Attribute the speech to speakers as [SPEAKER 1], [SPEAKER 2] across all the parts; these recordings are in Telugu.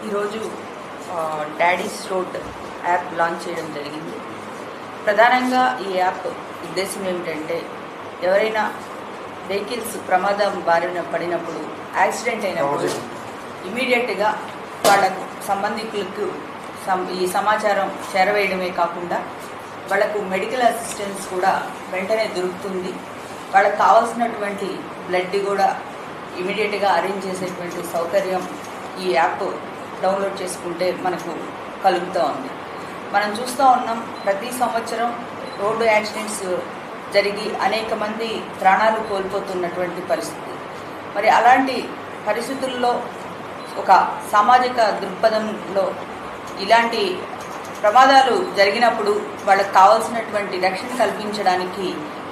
[SPEAKER 1] ఈరోజు డాడీస్ రోడ్ యాప్ లాంచ్ చేయడం జరిగింది. ప్రధానంగా ఈ యాప్ ఉద్దేశం ఏమిటంటే, ఎవరైనా వెహికల్స్ ప్రమాదం బారిన పడినప్పుడు, యాక్సిడెంట్ అయినప్పుడు ఇమీడియట్గా వాళ్ళకు సంబంధికులకు ఈ సమాచారం చేరవేయడమే కాకుండా వాళ్ళకు మెడికల్ అసిస్టెన్స్ కూడా వెంటనే దొరుకుతుంది. వాళ్ళకు కావాల్సినటువంటి బ్లడ్ కూడా ఇమీడియట్గా అరేంజ్ చేసేటువంటి సౌకర్యం ఈ యాప్ డౌన్లోడ్ చేసుకుంటే మనకు కలుగుతూ ఉంది. మనం చూస్తూ ఉన్నాం, ప్రతి సంవత్సరం రోడ్డు యాక్సిడెంట్స్ జరిగి అనేక మంది ప్రాణాలు కోల్పోతున్నటువంటి పరిస్థితి. మరి అలాంటి పరిస్థితుల్లో ఒక సామాజిక దృక్పథంలో ఇలాంటి ప్రమాదాలు జరిగినప్పుడు వాళ్ళకు కావాల్సినటువంటి రక్షణ కల్పించడానికి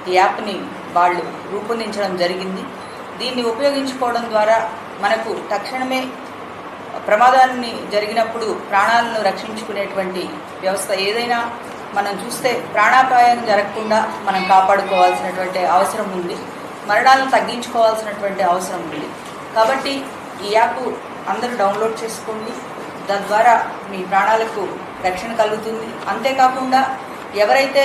[SPEAKER 1] ఈ యాప్ని వాళ్ళు రూపొందించడం జరిగింది. దీన్ని ఉపయోగించుకోవడం ద్వారా మనకు తక్షణమే ప్రమాదాన్ని జరిగినప్పుడు ప్రాణాలను రక్షించుకునేటువంటి వ్యవస్థ ఏదైనా మనం చూస్తే ప్రాణాపాయం జరగకుండా మనం కాపాడుకోవాల్సినటువంటి అవసరం ఉంది, మరణాలను తగ్గించుకోవాల్సినటువంటి అవసరం ఉంది. కాబట్టి ఈ యాప్ అందరూ డౌన్లోడ్ చేసుకోండి. దాని ద్వారా మీ ప్రాణాలకు రక్షణ కలుగుతుంది. అంతేకాకుండా ఎవరైతే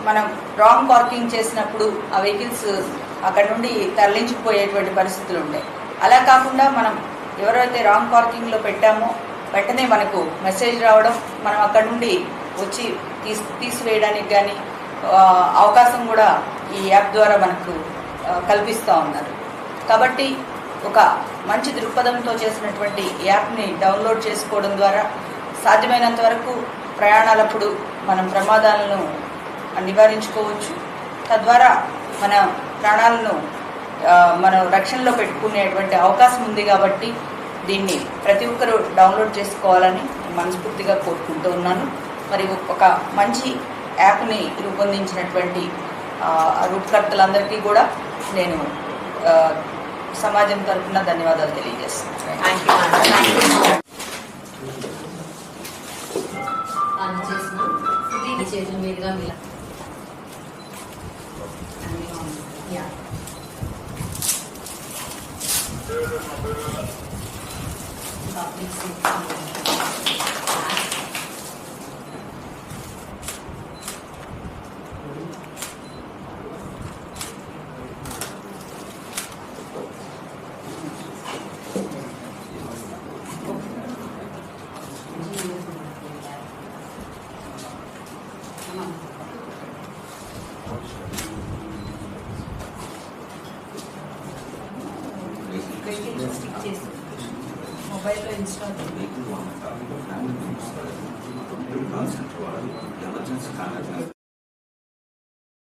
[SPEAKER 1] మనం రాంగ్ పార్కింగ్ చేసినప్పుడు ఆ వెహికల్స్ అక్కడ నుండి తరలించిపోయేటువంటి పరిస్థితులు ఉంటాయి. అలా కాకుండా మనం ఎవరైతే రాంగ్ పార్కింగ్లో పెట్టామో వెంటనే మనకు మెసేజ్ రావడం, మనం అక్కడ నుండి వచ్చి తీసివేయడానికి కానీ అవకాశం కూడా ఈ యాప్ ద్వారా మనకు కల్పిస్తూ ఉన్నారు. కాబట్టి ఒక మంచి దృక్పథంతో చేసినటువంటి యాప్ని డౌన్లోడ్ చేసుకోవడం ద్వారా సాధ్యమైనంత వరకు ప్రయాణాలప్పుడు మనం ప్రమాదాలను నివారించుకోవచ్చు. తద్వారా మన ప్రాణాలను మనం రక్షణలో పెట్టుకునేటువంటి అవకాశం ఉంది. కాబట్టి దీన్ని ప్రతి ఒక్కరూ డౌన్లోడ్ చేసుకోవాలని మనస్ఫూర్తిగా కోరుకుంటూ ఉన్నాను. మరి ఒక మంచి యాప్ని రూపొందించినటువంటి రూపకర్తలందరికీ కూడా నేను సమాజం తరఫున ధన్యవాదాలు తెలియజేస్తున్నాను. మొబైల్లో ఇన్స్టాల్